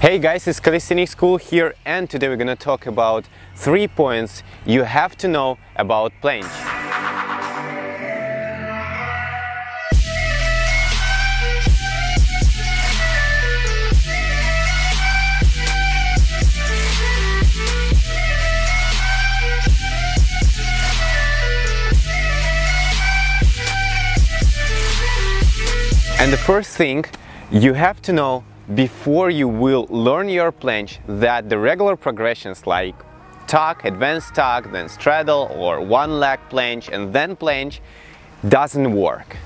Hey guys, it's Calisthenics School here, and today we're gonna talk about 3 points you have to know about planche. And the first thing you have to know before you will learn your planche that the regular progressions like tuck, advanced tuck, then straddle or one leg planche and then planche doesn't work.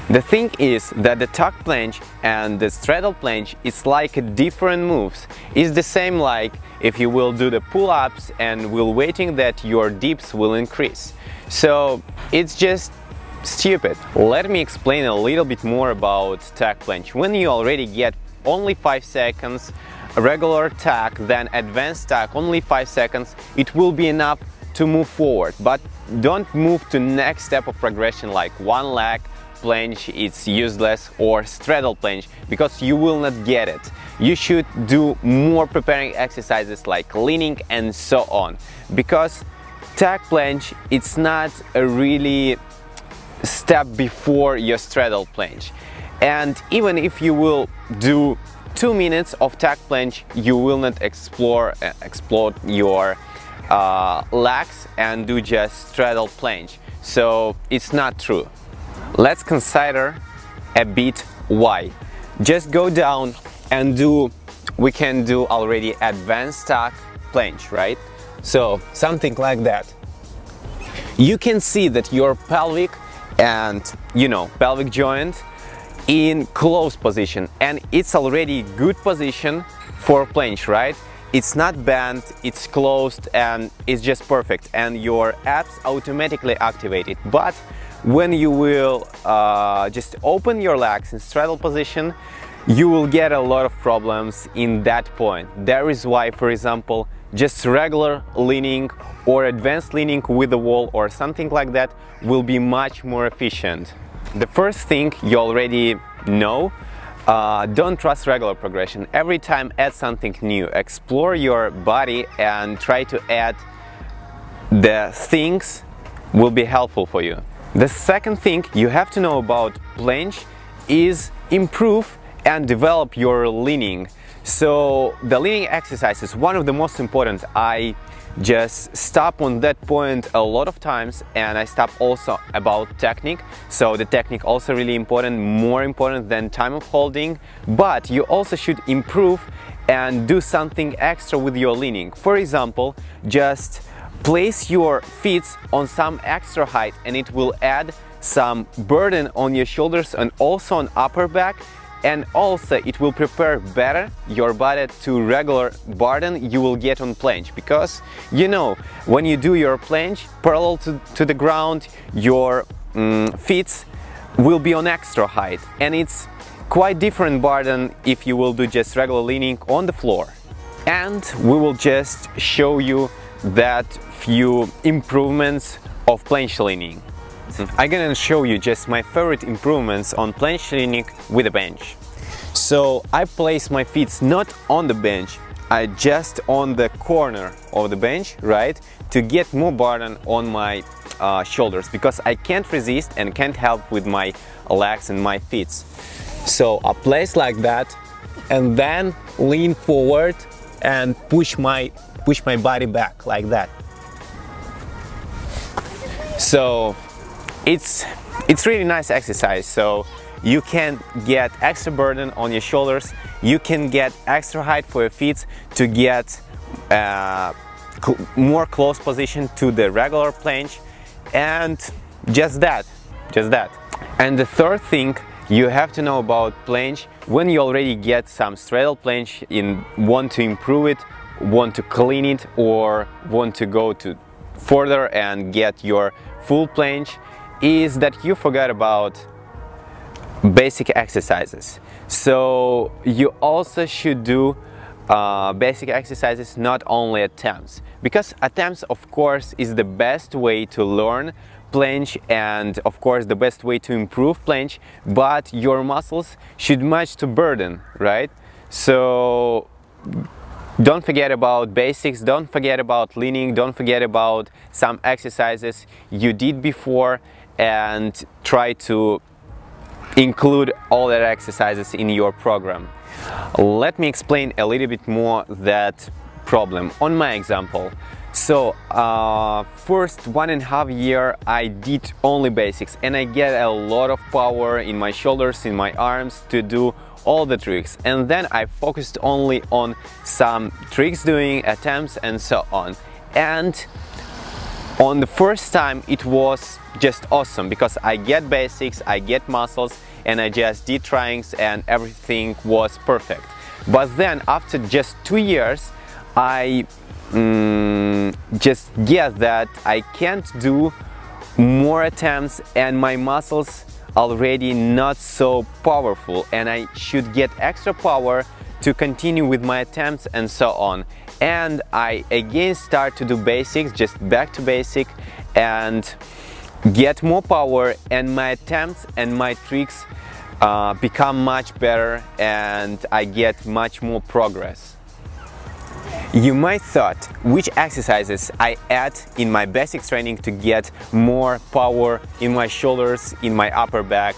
The thing is that the tuck planche and the straddle planche is like different moves. It's the same like if you will do the pull-ups and will waiting that your dips will increase. So it's just stupid. Let me explain a little bit more about tuck planche. When you already get only 5 seconds, regular tuck, then advanced tuck, only 5 seconds, it will be enough to move forward. But don't move to next step of progression like one leg planche, it's useless, or straddle planche, because you will not get it. You should do more preparing exercises like leaning and so on, because tuck planche, it's not a really step before your straddle planche. And even if you will do 2 minutes of tuck planche, you will not explode your legs and do just straddle planche. So it's not true. Let's consider a bit why. Just go down and we can do already advanced tuck planche, right? So something like that. You can see that your pelvic and pelvic joint in closed position, and it's already good position for planche, right? It's not bent, it's closed, and it's just perfect, and your abs automatically activated. But when you will just open your legs in straddle position, you will get a lot of problems in that point. That is why, for example, just regular leaning or advanced leaning with the wall or something like that will be much more efficient. The first thing you already know, don't trust regular progression. Every time add something new, explore your body and try to add the things will be helpful for you. The second thing you have to know about planche is improve and develop your leaning. So the leaning exercise is one of the most important. I just stop on that point a lot of times, and I stop also about technique. So the technique also really important, more important than time of holding. But you also should improve and do something extra with your leaning. For example, just place your feet on some extra height, and it will add some burden on your shoulders and also on upper back. And also it will prepare better your body to regular burden you will get on planche, because when you do your planche parallel to the ground, your feet will be on extra height, and it's quite different burden if you will do just regular leaning on the floor. And we will just show you that few improvements of planche leaning. I'm gonna show you just my favorite improvements on planche leaning with a bench. So I place my feet not on the bench, I just on the corner of the bench, right, to get more burden on my shoulders, because I can't resist and can't help with my legs and my feet. So I place like that and then lean forward and push my body back like that. So it's really nice exercise. So you can get extra burden on your shoulders, you can get extra height for your feet to get more close position to the regular planche, and just that. And the third thing you have to know about planche, when you already get some straddle planche and want to improve it, want to clean it, or want to go to further and get your full planche, is that you forgot about basic exercises. So you also should do basic exercises, not only attempts, because attempts of course is the best way to learn planche and of course the best way to improve planche, but your muscles should match to burden, right? So don't forget about basics, don't forget about leaning, don't forget about some exercises you did before, and try to include all that exercises in your program. Let me explain a little bit more that problem on my example. So first 1.5 years I did only basics, and I get a lot of power in my shoulders, in my arms to do all the tricks, and then I focused only on some tricks doing, attempts and so on. And on the first time it was just awesome because I get basics, I get muscles, and I just did tryings and everything was perfect. But then after just 2 years I just get that I can't do more attempts and my muscles already not so powerful, and I should get extra power to continue with my attempts and so on. And I again start to do basics, just back to basic, and get more power, and my attempts and my tricks become much better, and I get much more progress. You might thought which exercises I add in my basics training to get more power in my shoulders, in my upper back,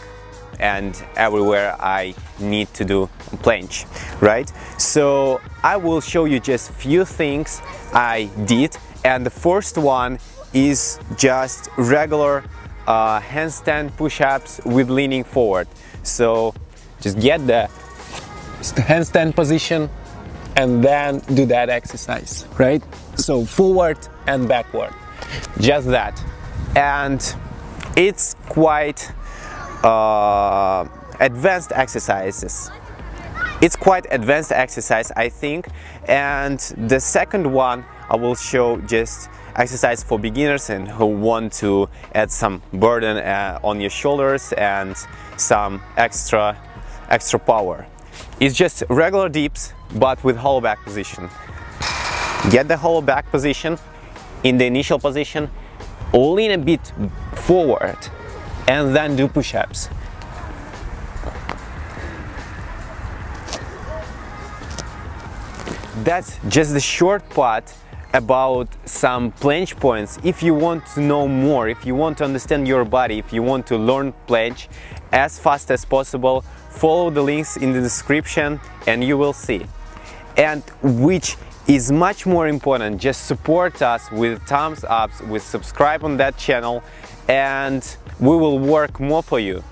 and everywhere I need to do planche, right? So I will show you just few things I did, and the first one is just regular handstand push-ups with leaning forward. So just get the handstand position and then do that exercise, right? So forward and backward, just that. And it's quite advanced exercises. It's quite advanced exercise, I think. And the second one I will show just exercise for beginners and who want to add some burden on your shoulders and some extra power. It's just regular dips, but with hollow back position. Get the hollow back position in the initial position, lean a bit forward, and then do push-ups. That's just the short part about some planche points. If you want to know more, if you want to understand your body, if you want to learn planche as fast as possible, follow the links in the description and you will see. And which is much more important, just support us with thumbs ups, with subscribe on that channel, and we will work more for you.